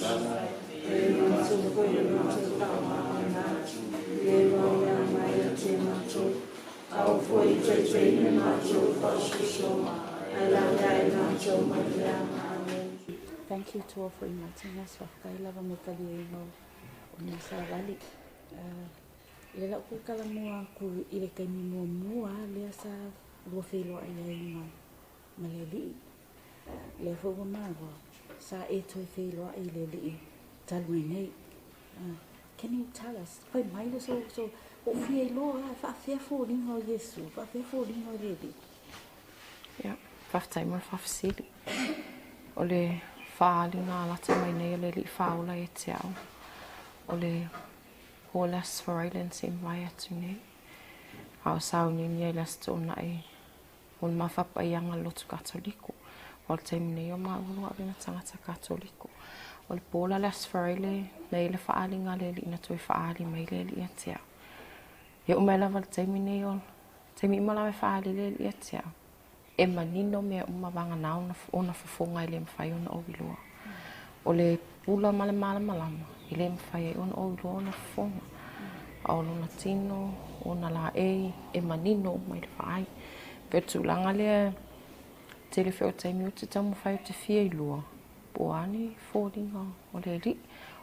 Thank you to all for inviting us. Whakailava me kaliengo o ni sarawali. Le la ku Talamua ku ile kaimi mua le sa lo felo ai ma le li. Le fo mago sa e to felo ai le li talwe nei. Can you tell us? Foi mai so o fie lo fa fie fo ringo Yesu, fa fie fo ringo le. Ja, whaftai mo whafsiri. O le whaali ngā lata mai nei o le li whaula e te au. O le holas for islands in mai atu nei. Ao sauni ni e las tōna e o le mawhapa i anga lotu katoliko. O le teimi nei o maulu a vina tangata katoliko. O le pōla las for islands nei le whaali ngā le li ina toi whaali mai le li e te au. E o mela wale teimi nei o teimi imalawe whaali le li e te au. E manino mea umawanga na ona fafonga i le mwhai ona owiloa. O le pula male malama, i le mwhai ona owiloa ona fafonga. A ona tino, ona la e manino uma i le whai. Pea tūlanga lea te le wheo taimi o te tamu whai o te fia i lua. Poani, fōringa, o le ri,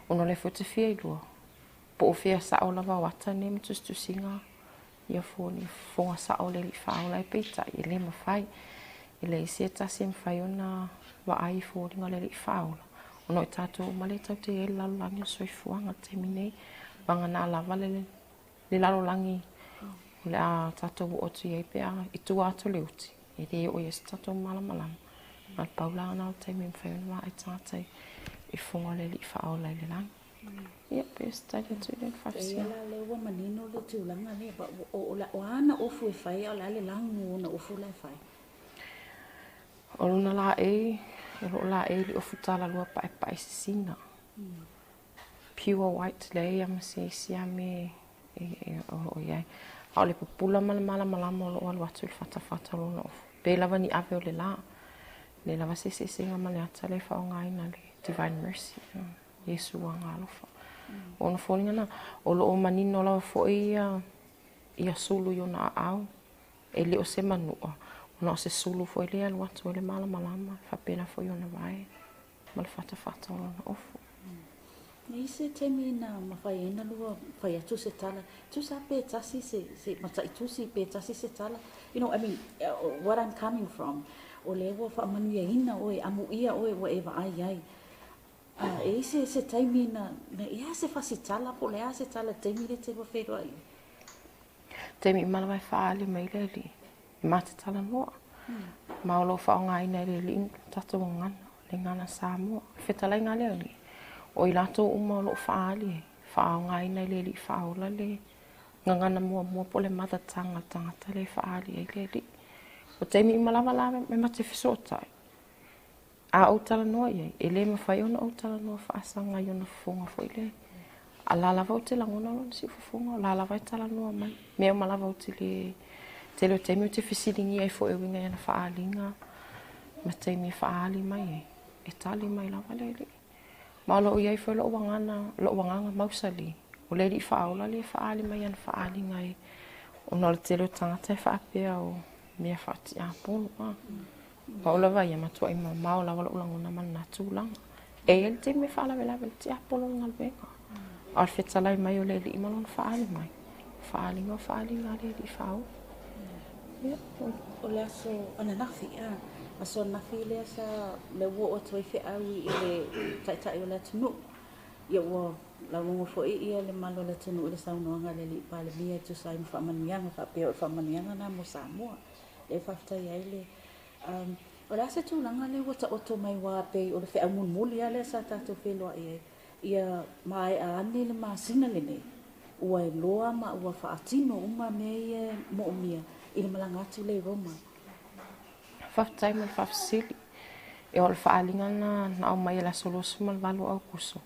ona le wheo te fia i lua. Po o fia sa o lava wata ne mtustu singa. Ia fōni fonga sa o le li whaola e peita i le mawhai. I le isi e tasi mwhai ona wa ai fōringa le li whaola. Ono i tātou male tau te e lalolangi o soifuanga te minei. Wanga nā lava le lalolangi o le a tātou o tu iei pia i tu ato le uti. E re o ies tātou malamalama. Nā paula ana o te mi mwhai ona wa ai tātai i fonga le li whaola i le langi. Ia, pia stadi atu i le whafisia. Ia le ua manino le tūlanga le, o ana ofu e whai, o la le langu ona ofu le whai. O luna la e li ofu tala lua pae sisina. Pure white le ama se me o iai. A o le pupula malama o lo alu atu le whatawhata luna ofu. Pe lava ni ave o le la. Le lava se singa ma le ata le whaongaina le Divine Mercy. Yesu a ngā alofa. Ona whōninga na, o lo o manino lawa fo ia sulu i ona au. E le o se manua. Ona o se sulu fo i le alu atu o le malama. Whapena fo i ona vai. Ma le whatawhata o lona ofu. Nei se temi na mawhai ena lua, whai atu se tala. Tu sa pe tasi se matai tusi pe tasi se tala. You know, I mean, what I'm coming from. O le ua whaamanuia ina oe, amu ia oe, wa e wa ai. E se taimi na ia se fasitala po le a se tala taimi le te whawhero ai. Taimi malawai whaali mai le li. I mate Talamua. Maolo whaonga ina le li tatou ngana. Le ngana Samoa. Whetalai ngā leo li. O i lato uma o lo whaali. Whaonga ina le li whaola le. Ngangana mua po le matatanga tangata le whaali ai le li. O taimi malawa la me mate whisotai. A o Talanoa iei, e le mawhai ona o Talanoa whaasanga i ona whafonga fo i le. A lalawa o te langona lona si whafonga, lalawa i Talanoa mai. Mea malawa o te le o teimi o te whisiringi ai fo e winga i ana whaalinga. Ma teimi whaali mai e. E tali mai lawa le li. Ma lo iei fo lo wanganga mausali. O le li whaola le whaali mai ana whaalinga e. O nole te le o tangata e whaapea o mea whaati a pono. Paula vai matua i mau la wala ulangona mana tūlanga. E ele te me whaala wela te apolo ngal venga. Ar whetalai mai o le li imalon whaali mai. Whaalinga le li whao. O le aso ana nafi, aso nafi le asa le wo o toi whi au i le taitai o le tunu. Ia ua la wongo fo i ia le malo le tunu i le saunoanga le li pale mia tu sai mo whamanianga, whapea o whamanianga na mo Samoa. Le whaftai ai le o la se tūlanga le wata oto mai wā pei o le whea munmuli a le sa tātou wheloa ia mai a ane le māsina le nei. Ua e loa ma ua whaatino uma me ia mo o mia i le malangatu le Roma. Whaftai mo le whafsili. E o le whaalinga na o mai la solosu ma le walu au kuso.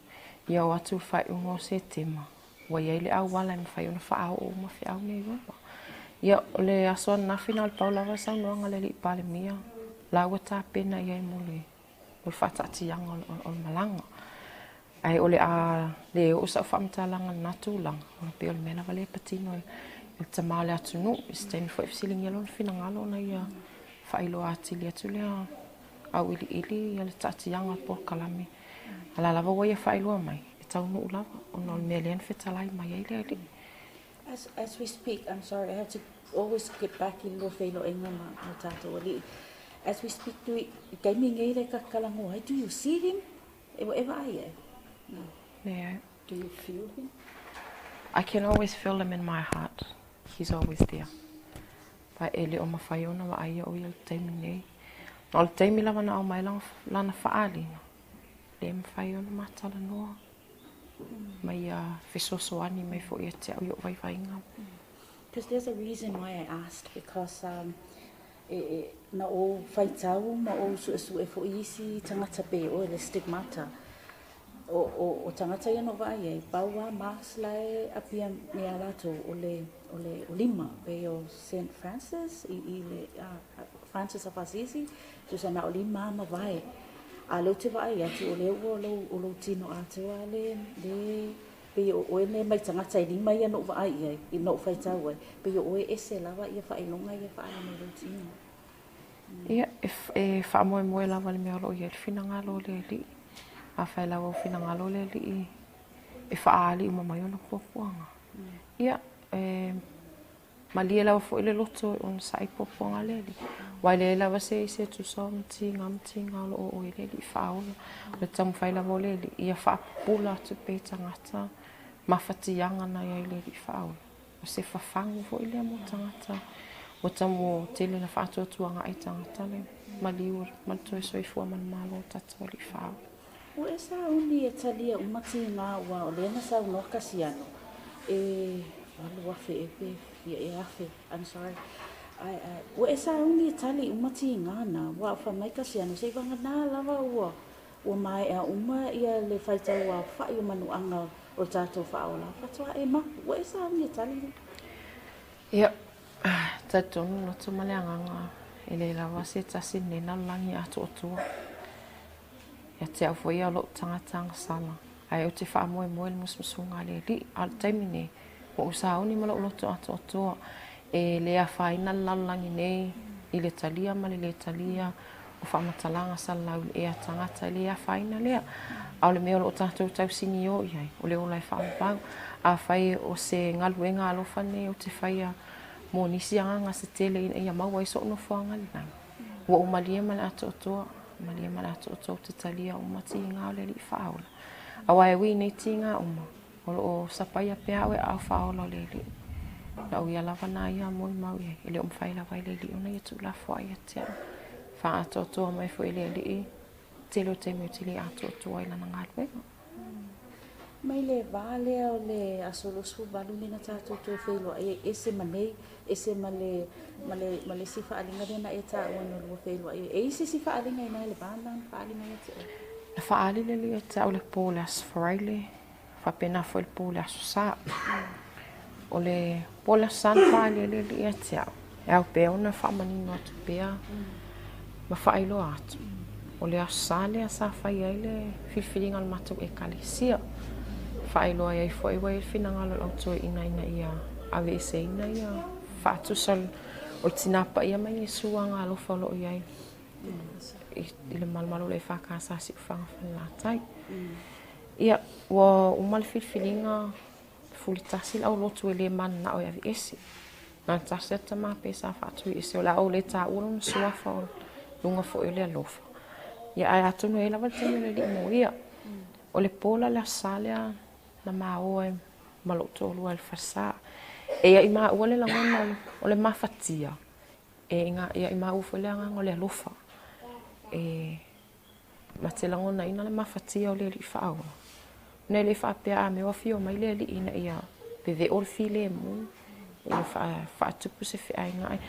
Ia o atu whai ungo se tema. Ua iei le au wala me whai una whaau o ma whiau nei Roma. Ia o le asoa nafina o le paulawa saunoanga le li pale mia. Laua tā pena iai mo le whatatianga o le malanga. Ai ole a le o sa whamtalanga natulang. O pe ole mena vale patino e tamale atunu. Isteni fo efsiling yalon finangalo na ia whailo atili atu lea au ili ia le tatianga po kalame. Ala lava wa ia whailo mai. E tau nu lava. O nol melean fetalai mai ai le ali. As we speak, I'm sorry, I have to always get back in lo whailo inga ma tātou ali. As we speak, gaming e re ka kalangoa, do you see him? Ever ai? No. Yeah. Do you feel him? I can always feel him in my heart. He's always there. Pa ele o mawhaiona wa aia o ia le taimi nei. No le taimi lava na au mai lana whaali. Le mawhaiona matala noa. Mai whesosoani mai fo ia te au i o waiwainga. Because there's a reason why I asked, because na o whaitau ma o su e fo isi tangata pe o le stigmata. O tangata ia no vai e baua maslai apia mea lato o lima pe o St. Francis i le Francis of Assisi so sa na o lima ma vai a lo te vai ati o le o lo tino atua le pe o ne mai tangata i lima ia no vai i no faitau e pe o ese lava ia failonga ia faala no lo tino ia e fa mo lava le mea lo ia finanga lo le li a whaila o finangalo le li e whaali uma mai ona puapuanga. Ia, malia lawa fo ile loto on sai puapuanga le li. Wai le lawa se tu so mti ngalo o ile li whaona. Le tamu whaila mo le li. Ia whaapula tu pe tangata. Mawhatianga na ia ile li whaona. O se whafangu fo ile mo tangata. O tamu tele na whaatuatuanga ai tangata le. Maliur, malto e soifua man malo tatua li whaona. O esa uni e talia umati ngā ua o lena sa uno kasiano. Walu afe e pe, e afe, I'm sorry. O esa uni e tali umati ngā na, wa o whamai kasiano, se wanga nā lava ua. Ua mai a uma ia le whaitau a whai o manu anga o tātou whaola. Whatua e ma, o esa uni e tali? Ia, taitonu no tu maleanganga, e le lava se tasine na langi atu o tua. Ia te au foi alo tangata sala. Ai o te wha moe le musmusunga le li. Al taimi ne. Mo usao ni mala uloto ato atoa. E lea whaina lalangi nei. I le talia ma le talia. O wha matalanga sala lau e a tangata lea whaina lea. Au le mea o tātou tau sini o iai. O le olai whaambau. A whai o se ngaluenga alofa ne o te whaia. Mo nisi anga se tele ia maua iso no whaanga le nai. Wa o malia ma le ato atoa. Malia malato o tau te talia o mati ngā le li whaola. Awa e wii nei ti ngā uma. O sapaya pia awe au whaola le li. Na ui alawa nā ia moi mau e. Ele o mwhaila wai le li. Ona ia tu la fwa ia te au. Wha ato toa mai fo ele li i. Telo te meu tili ato toa ila na ngā lue. Mai le vale o le asolosu valu nina tātou tō whailo. Ese manei, ese male sifa alinga dena e tā ua no whailo. E isi sifa alinga ina le bāna, wha alinga e te o? Na wha alile li e te au le pōleas wharaile. Wha pena fo le pōleas o sā. O le pōleas sā na wha alile li e te au. E au pēo na wha manino atu pēa. Ma wha ailo atu. O le asu sā le a sā whai aile whiwhiringa le matu e kalisia. Whaeloa iai fwoi wai whinangalo au toi ina ia awe ese ina ia whaatusal o tinapa ia mai e suanga alofa lo iai i le malmalo le whakasasi u whanga whanlatai. Ia, wa umal whiwhiringa fulitasil au lotu e le mana o awe ese. Nā taseta mā pēsa whaatui ese o la au le tā uro na suafa o lunga fwoi le alofa. Ia ai atunu e lawa tenu le li mo ia. O le pola le asalea na maoe maloto lua le fasa e ia ima ole la ngona ole mafatia e inga ia ima ufo le anga ole lofa e matela ngona ina le mafatia ole li fao ne le fa pia me ofio mai le li ina ia beve ol file mu le fa tupu se fi ainga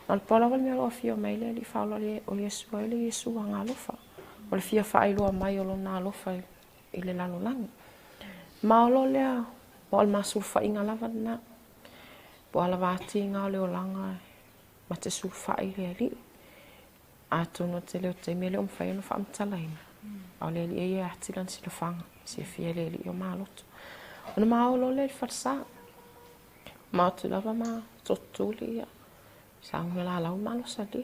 al pola val me ofio mai le li fao le o yesu anga lofa ole fia fa ilo mai o na lofa ile lalo lang maolo lea po al masulfa inga lava na po ala vati inga le olanga ma te sulfa ile ali ato no te leo te mele o mwhai no wha amtalaina au le li e atilan si lofanga si fia le li o maloto ona maolo le farsa ma tu lava ma totuli ya sang la la malo sali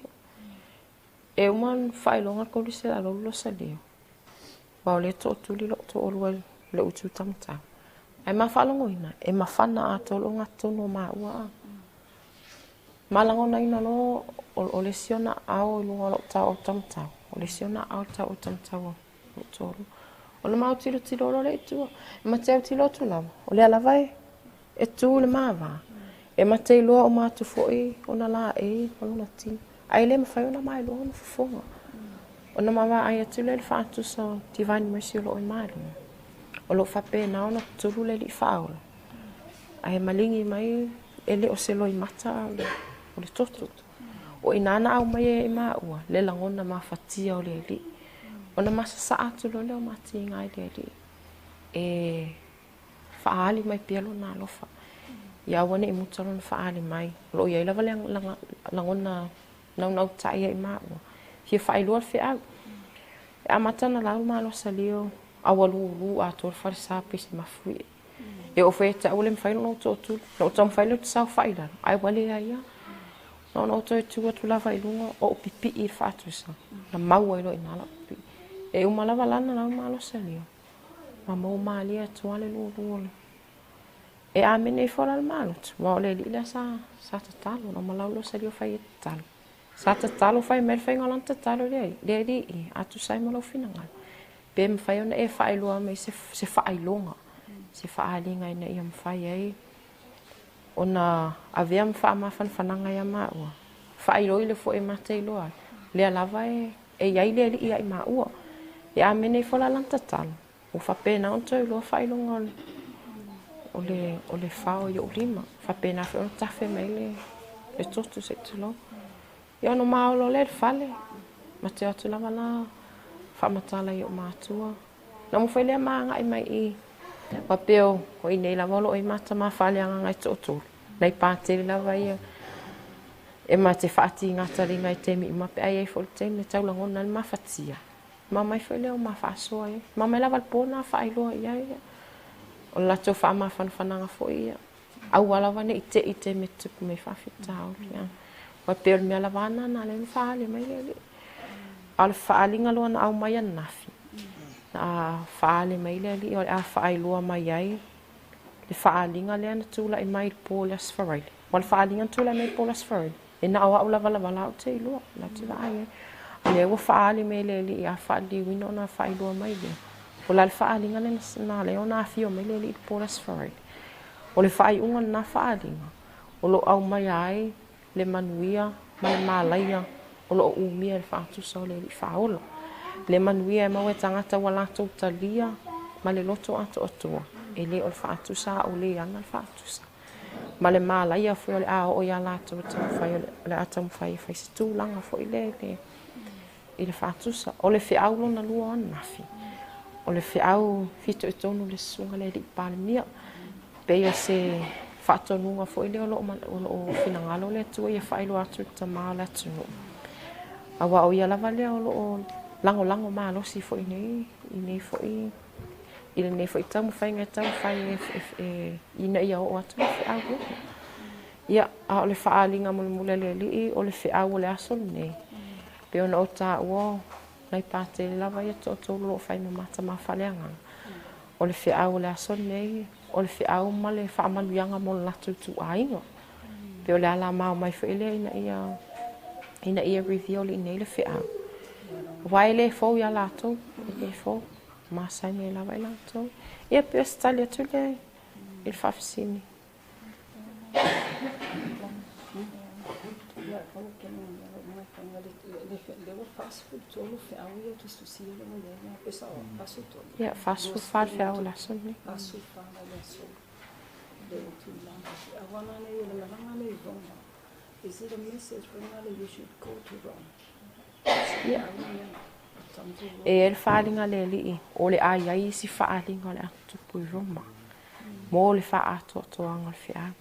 e uman failonga ko li se la lo sali wa le totuli lo to olwal le utu tamta ai ma falongoina e ma fana atolonga tono ma wa malangona ina lo o le siona au lunga lo ta o tamta o le siona au ta o tamta o toro o le mau tilo tilo lo le tu ma te tilo tu la o le ala vai e tu le mava e ma te lo o ma tu foi ona la e o na ti ai le ma fai ona mai lo no fonga ona ma va ai tu le fa tu so divine mercy lo o mai o lo fa pe na ona tu le li fa o ai malingi mai ele o se lo i mata o le toto o inana au mai e ma ua le langona ma fatia o le li ona masa sa atu lo le o mati ngai le li e faali mai pialo na lofa ia wane i mutalo na faali mai lo ia lava le langona nau tai e ma ua hia failua fe au e amatana lau ma lo salio awalu a tor farsa pisi mafui e o fe ta ole mfailo no totu no tom failo sa faila ai wale ia no to tu lava ilunga o pipi i fatusa na mau ilo inala e uma lava lana na uma lo salio ma mo malia tu ale lu e a mene fora al malot ma ole lila sa tatalo no malau lo salio fai tatalo sa tatalo fai mer fai ngalan tatalo le di atu sai mo lo finanga pe me fai ona e fai lo me se fai longa se fai linga ina ia fai ai ona avea mfa ma fananga ia ma ua fai lo ile fo e mate lo le lava e ia ile ia ma ua e a mene fora lan tatalo o fa pena on toi lo fai longa o le fao yo lima fa pena fe on tafe mele e toto se tulo yo no ma lo le fale ma te atu lava na fa matala yo matua na mo fele ma ngai mai i pa peo o i nei lava lo i mata ma fale anga ngai toto nei pate lava ia e ma te fati ngata ringa i te mi ma pe ai fo te me tau langona ma fatia ma mai fele o ma fa so ai ma mai lava pona fa i lo ia o la to fa ma fananga fo ia au ala vane ite me tupu me fa fitau ia wa per me ala vana na le fa le mai le al fa linga lo na au mai nafi na fa le mai le o a fa ai lo mai ai le fa linga le na tu la i mai polas farai wal fa linga tu la mai polas farai e na au la vala o te lo la tu ai le wa fa le mai le a fa di wino na fa lo mai le o la fa linga le na le ona fio mai le polas farai o le fai unga na faalinga o lo au mai ai le manuia mai malaia o lo umia le fatu so le faolo le manuia e mawe tangata wala to talia ma le loto ato atua e le o fatu sa o le anga fatu sa ma le malaia fo le a o ya la to fai le atam fai stu langa fo ile fatu sa o le fiaulo na lua nafi o le fiau fito e tonu le sunga le di palmia pe se fatto lunga fo ile o finangalo le tu e fai lo atu tamala tu awa o ya lava le o lango malo si fo ine fo ile ne fo tamu fai ngata fai ina ia o atu fa agu ia a le fa alinga mo le li o le fa o le aso ne pe ona o ta o nai parte lava ia to lo fai no mata ma faleanga o le fa o le aso ne o le fiau ma le faamaluiaga mo le latu tuaiga pe o le ala mau mai foi lea ina ia review le inei le fiau uai lē fou ia latou lē fou masai ai lava i latou ia pe o se tali atu lea i le faafesini ia fast food fa le fiau laso ni Is it a message for another you should go to Rome? e le faaaliga le alii o le aiai isi faaaliga o le atutupu i Roma mo le faaatoatoaga o le fiau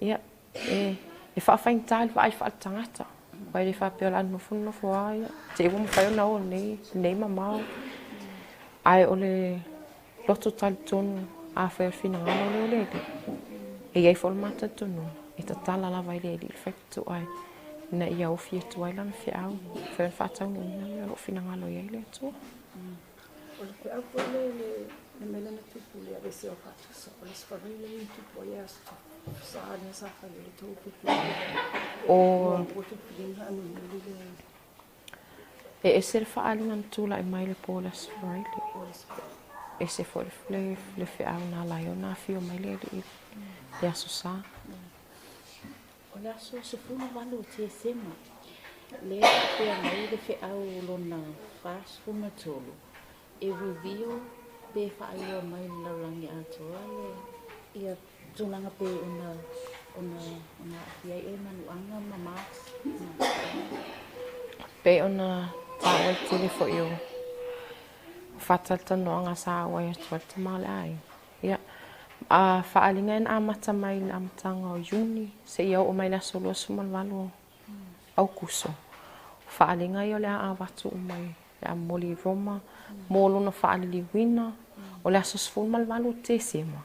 ia e faafainitā i le vaai faaletagata Pai le whapea la no fuaia. Te iwa mwhai o nao nei mamau. Ai o le loto tali tonu a whai o whina ngana o le. E iei whole mata tonu. E ta tala la vai le whaitu ai. Na ia o fia tu ai lana fia au. Whai o whatau nina me o whina ngana o iei le atua. O le au po le mele na tupu le avese o patasa. O le sfarile i tupu o ia sa ne sa whai le tupu. O tupu dinga anu le. E se le whaalinga na tūla i mai le pōla sfarile. E se fo le fia au na lai o na fio mai le aso sa. O le aso se funa walu o te sema. Le pia mai le fia au lona fast fuma tolu. E review pe whaio mai laulangi atoa le ia tūlanga pe ona ia e manuanga ma max. Pe ona tāwai tili fo i o whatal tanoanga sa awai atua te male ai. Ia, a whaalinga en amata mai le amatanga o Juni, se ia o mai la solo sumalwalo au kuso. Whaalinga i o le a watu o mai, le a moli Roma, molo na whaalili wina, o le aso sfun malwalo te sema.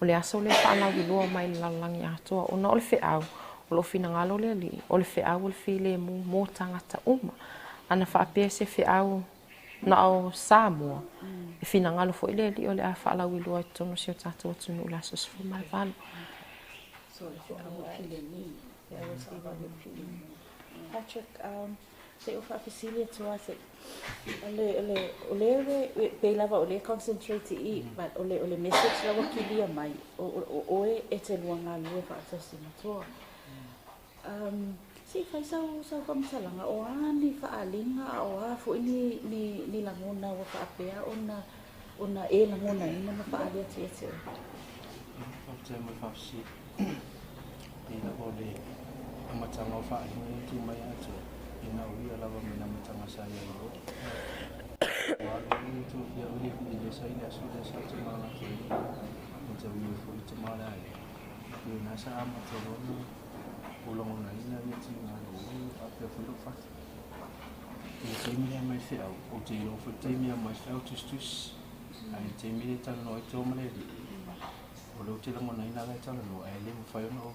O le aso le whaalawi lua mai le lalangi atua, o na o le whiau, o lo fina ngalo le li, o le whiau o le file mo tangata uma. Ana whaapea se whiau na o Samoa, e fina ngalo fo ile li o le a whaalawi lua i tono si o tatua tunu o le aso sfun malwalo. So le whiau o file ni, whiau o stiwa o file ni. Patrick, se o whaafisilia toa se, o le pe lava o le concentrate i, but o le message lawa kilia mai, o oe e te luanga lue whaatasi matoa. Si fai sau pamisalanga, o ani whaalinga, o a fo ni langona o whaapea, ona e langona ina ma whaalia tia te. Whaatea mai whaafisi, e lava o le amatanga o whaalinga i tu mai atua. Ina uia lava me na matanga sa ia lua. Walo i tu ia uli i le sa ina su le sa te mana te i te ui fu i te mana ai. I nasa ama te rona ulongona ina i te ngā ui a pia whiro whaki. I te mea mai whiau, o te irofu te mea mai whiau tus. Ai te mea tano i tō maleri. O leo te langona ina lai tala no, ai le mu whaiona o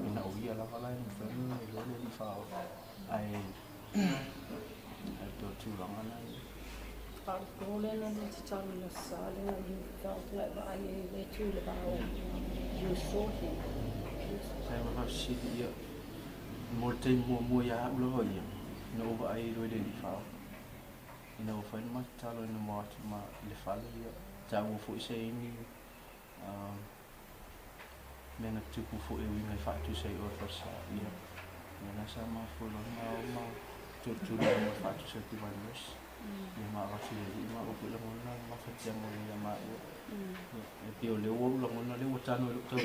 ina uia lava lai mu whaiona i lele li whao. Ai to tūranga nei. Pāpole no ni te tangi na sāle na you felt like vai e le tūle bao you saw him. Sai ma hasi ia mo te mua ia ulo hoi. No over ai roi le whao. Ina o whain ma talo ina mo atu ma le whale ia. Ta ua fo isa imi mena tuku fo e wingai whaatu sei o whasa ia. Nā sa ma folo ma tu ma fatu sa ti vanus. Ia ma rafi i ma o pula mona ma fatia mo ia ma e pio le o lo mona le o tano le tau.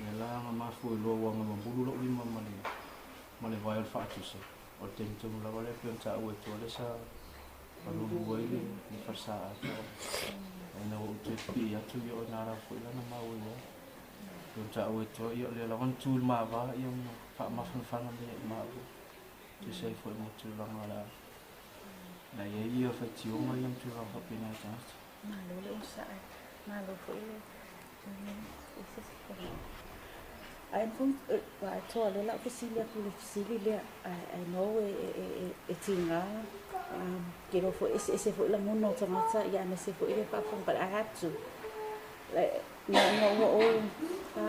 Ia la ma fo lo wa ma bulu lo i ma le vai fatu sa. O te tu la vale pio ta o to le sa pa lu o ile ni farsa a. Ai na o te pi ya tu yo na ra fo la na ma o ia. Pio ta o to yo le la van tu ma va ia fa ma fan le ma tu sei foi muito longa lá na ia fa ti o mai tu va fa pena ta Ma lo le usa ma lo foi le ai pun va to le la fisilia ku le fisilia ai no e tinga que no foi ese foi la mono tomata ya me se foi le pa fun but I had to like no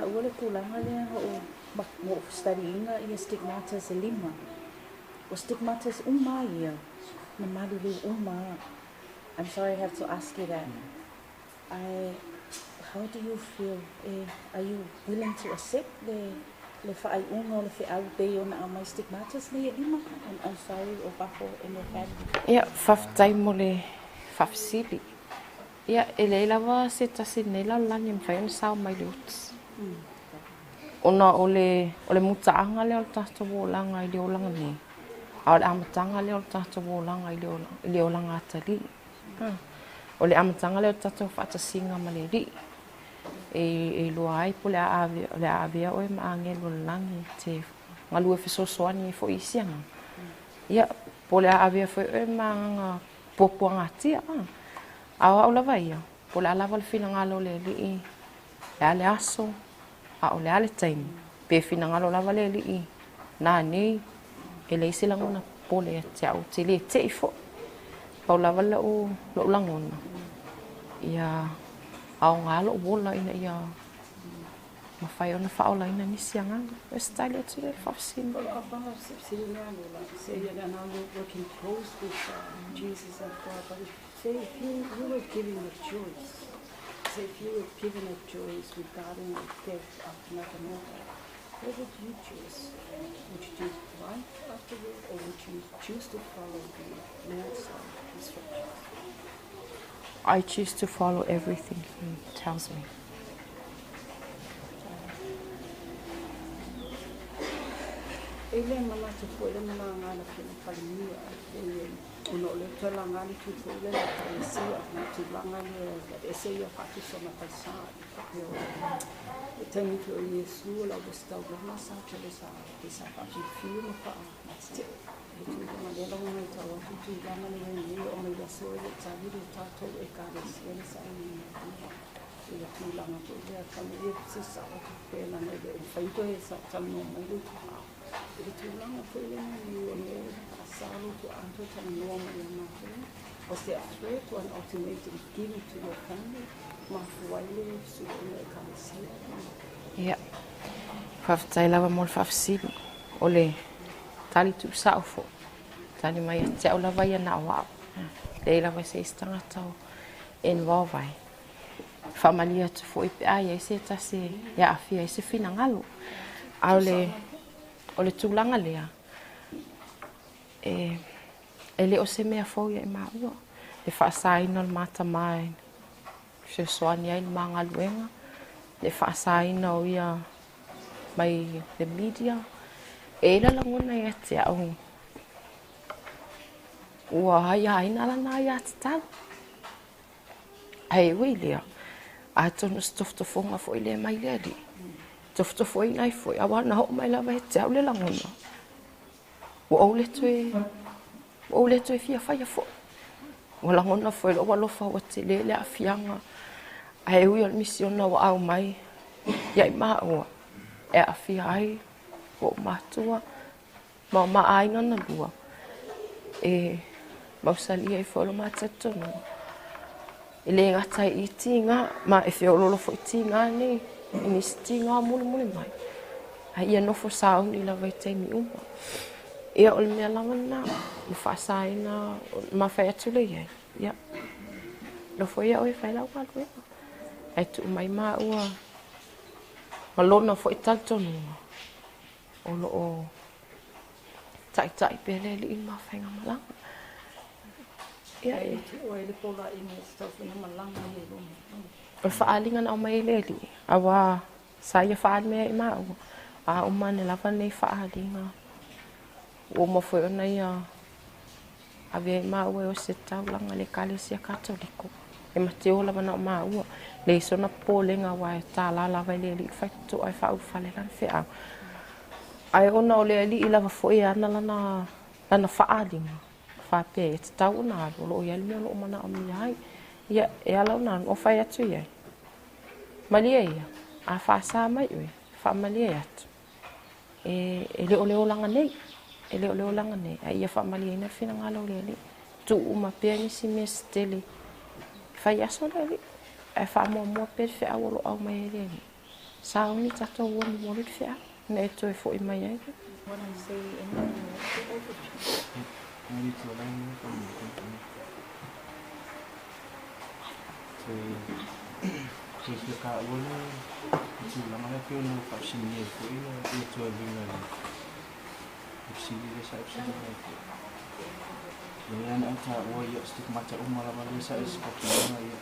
o le kulanga le o mo studying ia stigmata se lima. O stigmata is ia. Na maduli I'm sorry I have to ask you that. How do you feel? Are you willing to accept le whaaiunga o le whiau pe o na amai stigmatas le lima? I'm sorry o Opapo and your family. Ia, whaftai mo le whafisili. Ia, e leilawa se tasi nei lau lani mwhaiona sao mai le utis. Ona o le mutaanga le o tato wolanga I le olanga ni. A o le amatanga le o tato wolanga I le olanga atali. O le amatanga le o tato whaatasinga ma le ri. E lua ai po le aavea o e maangelo langi te ngalu e fesoasoani fo isianga ia pole avea fo e manga puapuaga atia awa lava ia pole alava le finagalo le alii le ale aso a o le ale taimi pe finagalo lava le alii na nei e le isi lagona pole atia o te le te fo pau lava le o lo lagona ia ao ngalo wola ina ia mafai ona faolaina nisi agaga e style atu le fafasili working close with Jesus and God, but say if you were given a choice, say if you were given a choice regarding the death of another mother, what would you choose? Would you choose life afterward, or would you choose to follow the Lord's instructions? I choose to follow everything he tells me. Ele mana te foi le mana ngana pina kalimia uno le tala ngani tu foi le taisia na tu langa le eseia fatu sona pasa e tani tu Yesu la bosta la sa tele sa sa fatu fiu no fa e tu ma le longa mai tawa tu langa le ni o mai la so le tavi le tato e ka le sa ni e tu langa tu le ka me se sa tu pela ne le fai to e sa tamo mai le e tu langa foi le ni o ne asalo tu anto tana noma ia mate was the threat to an ultimatum given to your family ma fuaile su le kalesia ia faafetai lava mo le faafesili o le tali tuusa'u fo tali mai ate'u lava ia na aua'u lei lava se isi tagata o involve ai faamalia atu fo'i pe ai ai se tasi ia afia ai se finagalo a o le tulaga lea e le o se mea fou ia e maua le fa'asāina o le matamā e fesoani ai le magaluega le fa'asāina o ia mai le media e la lagona ia te au ua haiaina lana ai atatalu ai ui lea a tonu se tofotofoga fo'i lea mai le alii tofotofoina ai fo'i auana ho'o mai lava e te au le lagona ua ou le toe fiafaia fo'i ua lagona fo'i lo'u alofa ua tele le a'afiaga ae ui o le misiona ua au mai ia'i ma'ua e a'afia ai o matua ma ma'aiga na lua e mausalia i fo'i lo matatotonua e lē gata i tiga ma e feololo fo'i tiga nei i nisi tiga mulimuli mai a ia nofo sauni lava i taimi uma ia o le mea lagana ma fa'asāina mafai atu leiai ia lofo ia o e failau galuega ai tu'u mai ma'ua ma lona fo'i talitonua o lo'o ta'ita'i pea le ali'i mafaiga malaga ia o ele pola ina stofina malanga le lona o le fa'aaliga na o mai le ali'i auā sa ia fa'aalimea i ma'ua a uma ne lava nei fa'aaliga ua uma foi ona ia avea i ma'ua e o se taulaga le kalesia katoliko e mateo lava na o ma'ua le isona popolega ua e tālā lava i le ali'i faitoto'o ai fa'aufale lana fe'au ae ona o le ali'i lava fo'i ana lana fa'aaliga fa'apea e tatau ona alu o lo'o iai le mea o lo'o mana'omia ai ia e ala ona anu o fai atu iai malia ia a fa'asā mai ue fa'amalia atu e le'oleolaga nei e le'oleolaga nei ai ia fa'amaliaina le finagalo o le ali'i tu'uma pea nisi mea setele fai aso le ali'i e fa'amuamua pea le fe'au o lo'o au mai ai le ali'i sauni tatou ua momoli le fe'au na e toe fo'i mai ai when I say se ka ua tu lama le pio no fa'asini e fo'i e toe vinga sili le sa'asini ia ana ta ua ia stigmata uma lava le sa'is pakilanga ia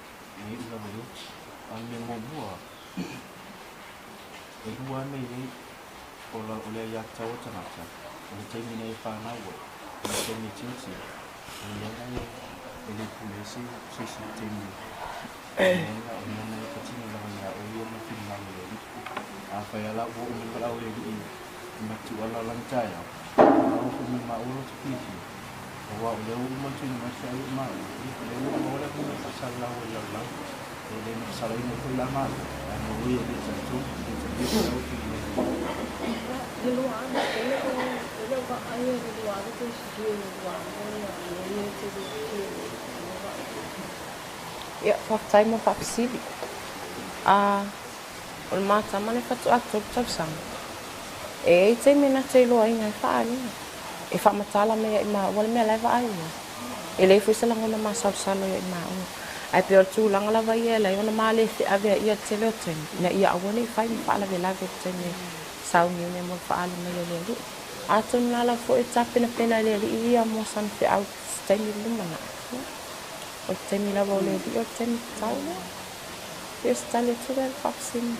ia lava le a me mobua e hua nei nei o le ia tau tanata o le taimi nei whanau o le taimi titi o le iana e le pulesi sisi taimi e o nei katina lava ia o ia na finau le a whai ala o ni palau le i matu ala lantai au ko mi mauro tiki wa o leo mo tu ma sa i ma leo mo ora ko sa sala o la la le no sala i ko la ma no wi e le tu le lo ana le va ai le lo ana ko si le wa le te ia whaftai mo whapisivi. O le mātama le whatu atu tau sanga. E te mena te loa inga i whaani. E whamatala mea i maa wale mea laiva ai ua. E lei fuisa langa ona maa sausalo ia i maa ua. Ai pia o tūlanga lava ia lei ona maa le awea ia te leo teni. Na ia awane i whai mi whaala ve lave teni sauni une mo whaala mea lea li. Ato nala fo e tapena pena lea li ia mo san te au teni lumana. O temi lava o le li o temi tau lea. Pia stale tu lea whapsini.